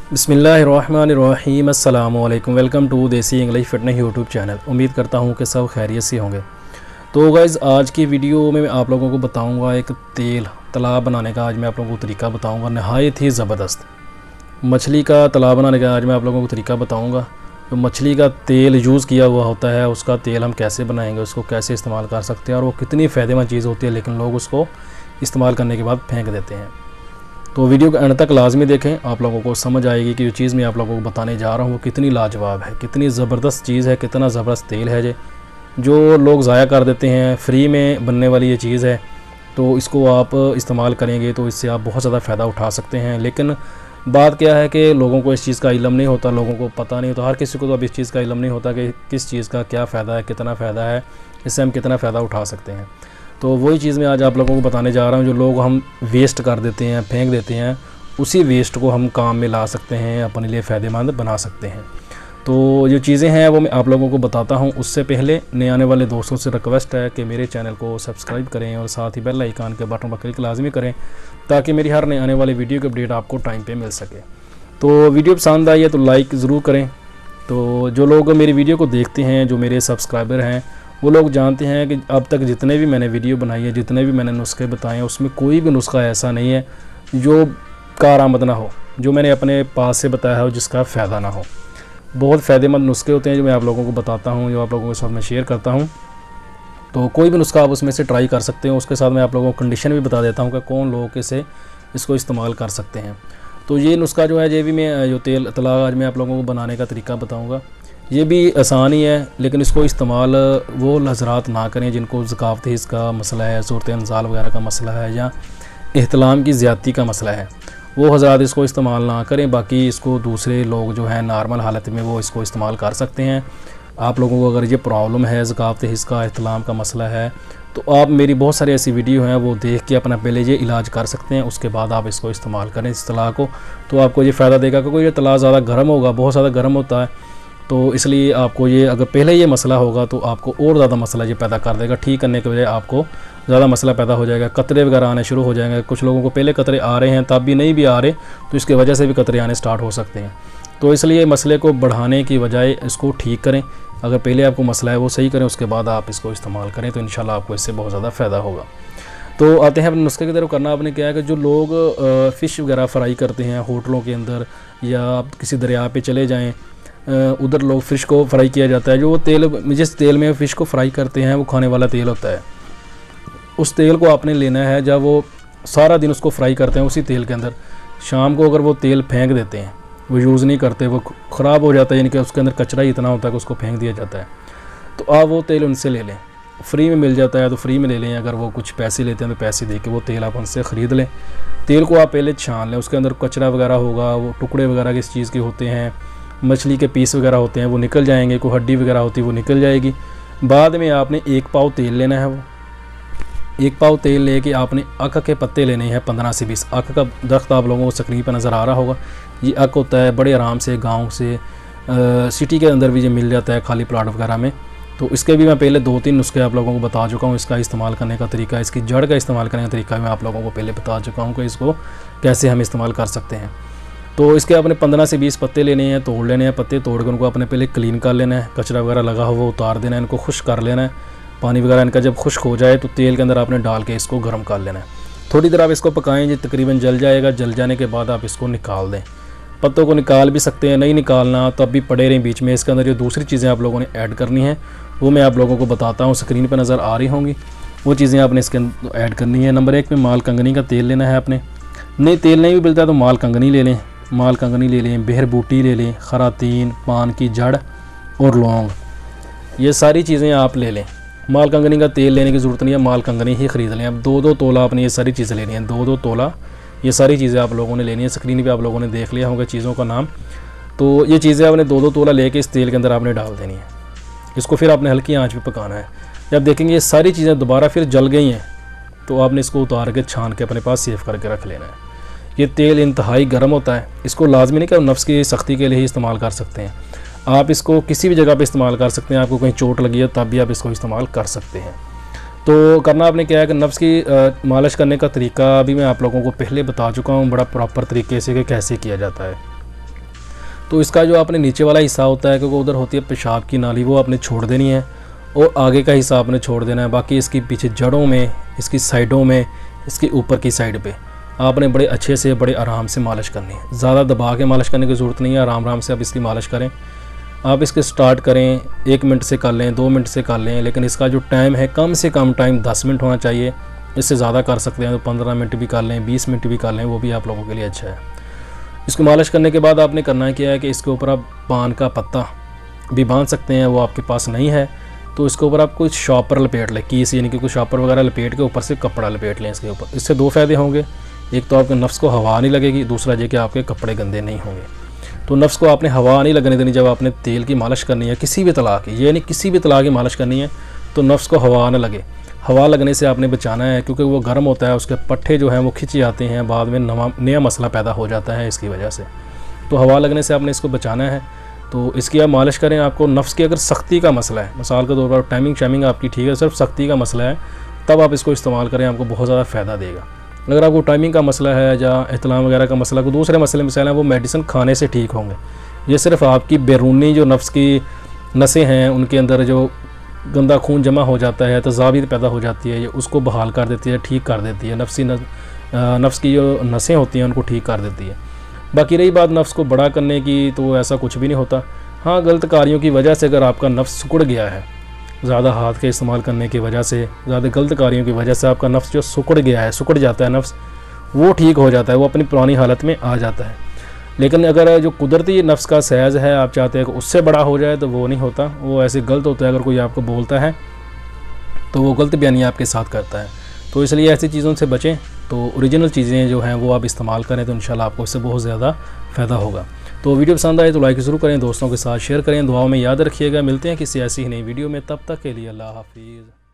बिस्मिल्लाहिर्रहमानिर्रहीम अस्सलामु अलैकुम। वेलकम टू देसी इंग्लिश फिटनेस यूट्यूब चैनल। उम्मीद करता हूँ कि सब खैरियत से होंगे। तो गाइज़ आज की वीडियो में मैं आप लोगों को बताऊँगा एक तेल तालाब बनाने का। आज मैं आप लोगों को तरीका बताऊँगा, नहायत ही ज़बरदस्त मछली का तालाब बनाने का आज मैं आप लोगों को तरीका बताऊँगा। जो मछली का तेल यूज़ किया हुआ होता है उसका तेल हम कैसे बनाएंगे, उसको कैसे इस्तेमाल कर सकते हैं और वो कितनी फ़ायदेमंद चीज़ होती है, लेकिन लोग उसको इस्तेमाल करने के बाद फेंक देते हैं। तो वीडियो को अंत तक लाजमी देखें, आप लोगों को समझ आएगी कि जो चीज़ मैं आप लोगों को बताने जा रहा हूँ वो कितनी लाजवाब है, कितनी ज़बरदस्त चीज़ है, कितना ज़बरदस्त तेल है जो लोग ज़ाया कर देते हैं। फ्री में बनने वाली ये चीज़ है, तो इसको आप इस्तेमाल करेंगे तो इससे आप बहुत ज़्यादा फ़ायदा उठा सकते हैं। लेकिन बात क्या है कि लोगों को इस चीज़ का इल्म नहीं होता, लोगों को पता नहीं होता, हर किसी को तो अब इस चीज़ का इल्म नहीं होता कि किस चीज़ का क्या फ़ायदा है, कितना फ़ायदा है, इससे हम कितना फ़ायदा उठा सकते हैं। तो वही चीज़ मैं आज आप लोगों को बताने जा रहा हूँ। जो लोग हम वेस्ट कर देते हैं, फेंक देते हैं, उसी वेस्ट को हम काम में ला सकते हैं, अपने लिए फ़ायदेमंद बना सकते हैं। तो जो चीज़ें हैं वो मैं आप लोगों को बताता हूँ। उससे पहले नए आने वाले दोस्तों से रिक्वेस्ट है कि मेरे चैनल को सब्सक्राइब करें और साथ ही बेल आइकन के बटन पर क्लिक लाजमी करें ताकि मेरी हर नए आने वाली वीडियो की अपडेट आपको टाइम पे मिल सके। तो वीडियो पसंद आई है तो लाइक ज़रूर करें। तो जो लोग मेरी वीडियो को देखते हैं, जो मेरे सब्सक्राइबर हैं, वो लोग जानते हैं कि अब तक जितने भी मैंने वीडियो बनाई है, जितने भी मैंने नुस्खे बताए हैं, उसमें कोई भी नुस्खा ऐसा नहीं है जो कारआमद ना हो, जो मैंने अपने पास से बताया हो जिसका फ़ायदा ना हो। बहुत फ़ायदेमंद नुस्खे होते हैं जो मैं आप लोगों को बताता हूँ, जो आप लोगों के साथ मैं शेयर करता हूँ। तो कोई भी नुस्खा आप उसमें से ट्राई कर सकते हो। उसके साथ मैं आप लोगों को कंडीशन भी बता देता हूँ कि कौन लोग कैसे इसको इस्तेमाल कर सकते हैं। तो ये नुस्खा जो है, ये भी मैं जो तेल तालाब आज मैं आप लोगों को बनाने का तरीका बताऊँगा, ये भी आसान ही है। लेकिन इसको इस्तेमाल वो हज़रात ना करें जिनको ज़कावत हिस्स का मसला है, सूरत इंज़ाल वगैरह का मसला है या एहतलाम की ज़्यादती का मसला है, वो हज़रात इसको इस्तेमाल ना करें। बाकी इसको दूसरे लोग जो हैं नॉर्मल हालत में वो इसको इस्तेमाल कर सकते हैं। आप लोगों को अगर ये प्रॉब्लम है, ज़कावत हिस्स का, एहतलाम का मसला है, तो आप मेरी बहुत सारी ऐसी वीडियो हैं वो देख के अपना पहले ये इलाज कर सकते हैं, उसके बाद आप इसको इस्तेमाल करें इस तला को। तो आपको ये फ़ायदा देगा, क्योंकि ये तला ज़्यादा गर्म होगा, बहुत ज़्यादा गर्म होता है, तो इसलिए आपको ये अगर पहले ये मसला होगा तो आपको और ज़्यादा मसला ये पैदा कर देगा। ठीक करने के बजाय आपको ज़्यादा मसला पैदा हो जाएगा, कतरे वगैरह आने शुरू हो जाएंगे। कुछ लोगों को पहले कतरे आ रहे हैं, तब भी नहीं भी आ रहे तो इसकी वजह से भी कतरे आने स्टार्ट हो सकते हैं। तो इसलिए मसले को बढ़ाने की बजाय इसको ठीक करें। अगर पहले आपको मसला है वो सही करें, उसके बाद आप इसको इस्तेमाल करें तो इंशाल्लाह आपको इससे बहुत ज़्यादा फ़ायदा होगा। तो आते हैं अपने नुस्खे की तरफ। करना आपने क्या है कि जो लोग फ़िश वगैरह फ्राई करते हैं होटलों के अंदर, या आप किसी दरिया पे चले जाएं, उधर लोग फ़िश को फ्राई किया जाता है। जो वो तेल, जिस तेल में फ़िश को फ्राई करते हैं वो खाने वाला तेल होता है। उस तेल को आपने लेना है, जब वो सारा दिन उसको फ्राई करते हैं उसी तेल के अंदर, शाम को अगर वो तेल फेंक देते हैं, वो यूज़ नहीं करते, वो ख़राब हो जाता है, यानी कि उसके अंदर कचरा ही इतना होता है कि उसको फेंक दिया जाता है, तो आप वो तेल उनसे ले लें। फ्री में मिल जाता है तो फ्री में ले लें। अगर वो कुछ पैसे लेते हैं तो पैसे दे के वो तेल आप उनसे ख़रीद लें। तेल को आप पहले छान लें, उसके अंदर कचरा वगैरह होगा, वो टुकड़े वगैरह किस चीज़ के होते हैं, मछली के पीस वगैरह होते हैं, वो निकल जाएंगे, कोई हड्डी वगैरह होती है वो निकल जाएगी। बाद में आपने 1 पाव तेल लेना है। वो 1 पाव तेल लेके आपने अक के पत्ते लेने हैं, 15 से 20। अक का दरख्त आप लोगों को स्क्रीन पर नज़र आ रहा होगा, ये अक होता है। बड़े आराम से गांव से सिटी के अंदर भी ये मिल जाता है खाली प्लाट वगैरह में। तो इसके भी मैं पहले 2-3 नुस्खे आप लोगों को बता चुका हूँ। इसका इस्तेमाल करने का तरीका, इसकी जड़ का इस्तेमाल करने का तरीका मैं आप लोगों को पहले बता चुका हूँ कि इसको कैसे हम इस्तेमाल कर सकते हैं। तो इसके आपने 15 से 20 पत्ते लेने हैं, तोड़ लेने हैं। पत्ते तोड़ कर उनको अपने पहले क्लीन कर लेना है, कचरा वगैरह लगा हो वो उतार देना है, इनको खुश्क कर लेना है। पानी वगैरह इनका जब खुश्क हो जाए तो तेल के अंदर आपने डाल के इसको गर्म कर लेना है। थोड़ी देर आप इसको पकाएं, ये तकरीबन जल जाएगा। जल जाने के बाद आप इसको निकाल दें। पत्तों को निकाल भी सकते हैं, नहीं निकालना तो अब भी पड़े रहें बीच में। इसके अंदर जो दूसरी चीज़ें आप लोगों ने ऐड करनी है वो मैं आप लोगों को बताता हूँ, स्क्रीन पर नज़र आ रही होंगी। वो चीज़ें आपने इसके अंदर ऐड करनी है। नंबर 1 में माल कंगनी का तेल लेना है आपने। नहीं तेल नहीं भी मिलता तो माल कंगनी ले लें, माल कंगनी ले लें, बेहर बूटी ले लें, खरातीन, पान की जड़ और लौंग, ये सारी चीज़ें आप ले लें। माल कंगनी का तेल लेने की ज़रूरत नहीं है, माल कंगनी ही ख़रीद लें। अब 2-2 तोला आपने ये सारी चीज़ें लेनी है, 2-2 तोला ये सारी चीज़ें आप लोगों ने लेनी है। स्क्रीन पे आप लोगों ने देख लिया होगा चीज़ों का नाम। तो ये चीज़ें आपने 2-2 तोला लेके इस तेल के अंदर आपने डाल देनी है। इसको फिर आपने हल्की आंच पे पकाना है। जब देखेंगे ये सारी चीज़ें दोबारा फिर जल गई हैं तो आपने इसको उतार के छान के अपने पास सेव करके रख लेना है। ये तेल इंतहाई गर्म होता है। इसको लाजमी नहीं कि नफ्स की सख्ती के लिए ही इस्तेमाल कर सकते हैं, आप इसको किसी भी जगह पे इस्तेमाल कर सकते हैं। आपको कहीं चोट लगी है तब भी आप इसको इस्तेमाल कर सकते हैं। तो करना आपने क्या है कि नफ्स की मालिश करने का तरीका भी मैं आप लोगों को पहले बता चुका हूँ बड़ा प्रॉपर तरीके से कि कैसे किया जाता है। तो इसका जो आपने नीचे वाला हिस्सा होता है, क्योंकि उधर होती है पेशाब की नाली, वो आपने छोड़ देनी है और आगे का हिस्सा आपने छोड़ देना है। बाकी इसकी पीछे जड़ों में, इसकी साइडों में, इसकी ऊपर की साइड पे आपने बड़े अच्छे से बड़े आराम से मालिश करनी है। ज़्यादा दबा के मालिश करने की ज़रूरत नहीं है, आराम आराम से आप इसकी मालिश करें। आप इसके स्टार्ट करें 1 मिनट से कर लें, 2 मिनट से कर लें, लेकिन इसका जो टाइम है कम से कम टाइम 10 मिनट होना चाहिए। इससे ज़्यादा कर सकते हैं तो 15 मिनट भी कर लें, 20 मिनट भी कर लें, वो भी आप लोगों के लिए अच्छा है। इसको मालिश करने के बाद आपने करना क्या है कि इसके ऊपर आप पान का पत्ता भी बांध सकते हैं, वो आपके पास नहीं है तो इसके ऊपर आप कोई शॉपर लपेट लें, कीस यानी कि कोई शॉपर वगैरह लपेट के ऊपर से कपड़ा लपेट लें इसके ऊपर। इससे 2 फ़ायदे होंगे, एक तो आपके नफ्स को हवा नहीं लगेगी, दूसरा ये कि आपके कपड़े गंदे नहीं होंगे। तो नफ्स को आपने हवा नहीं लगने देनी जब आपने तेल की मालिश करनी है, किसी भी तला की, ये नहीं किसी भी तला की मालिश करनी है तो नफ्स को हवा ना लगे। हवा लगने से आपने बचाना है, क्योंकि वो गर्म होता है, उसके पट्टे जो हैं वो खिंच जाते हैं, बाद में नया मसला पैदा हो जाता है इसकी वजह से। तो हवा लगने से आपने इसको बचाना है। तो इसकी आप मालिश करें। आपको नफ्स की अगर सख्ती का मसला है, मिसाल के तौर पर टाइमिंग शाइमिंग आपकी ठीक है, सिर्फ सख्ती का मसला है, तब आप इसको इस्तेमाल करें, आपको बहुत ज़्यादा फ़ायदा देगा। अगर आपको टाइमिंग का मसला है या इतलाम वगैरह का मसला, कोई दूसरे मसले मिसाल हैं, वो मेडिसिन खाने से ठीक होंगे। ये सिर्फ आपकी बैरूनी जो नफ्स की नसें हैं उनके अंदर जो गंदा खून जमा हो जाता है, तज़ावीर पैदा हो जाती है, ये उसको बहाल कर देती है, ठीक कर देती है। नफ्स की जो नसें होती हैं उनको ठीक कर देती है। बाकी रही बात नफ्स को बड़ा करने की, तो ऐसा कुछ भी नहीं होता। हाँ, गलत कार्यों की वजह से अगर आपका नफ्स सिकुड़ गया है, ज़्यादा हाथ के इस्तेमाल करने की वजह से, ज़्यादा गलत कार्यों की वजह से आपका नफ्स जो सिकुड़ गया है, सिकुड़ जाता है नफ्स, वो ठीक हो जाता है, वो अपनी पुरानी हालत में आ जाता है। लेकिन अगर जो कुदरती नफ्स का सहज है, आप चाहते हैं कि उससे बड़ा हो जाए, तो वो नहीं होता, वो ऐसे गलत होता है। अगर कोई आपको बोलता है तो वो गलत बयानी आपके साथ करता है। तो इसलिए ऐसी चीज़ों से बचें। तो ओरिजिनल चीज़ें जो हैं वो आप इस्तेमाल करें, तो इंशाल्लाह आपको इससे बहुत ज़्यादा फ़ायदा होगा। तो वीडियो पसंद आए तो लाइक ज़रूर करें, दोस्तों के साथ शेयर करें, दुआओं में याद रखिएगा। मिलते हैं किसी ऐसी ही नई वीडियो में, तब तक के लिए अल्लाह हाफिज़।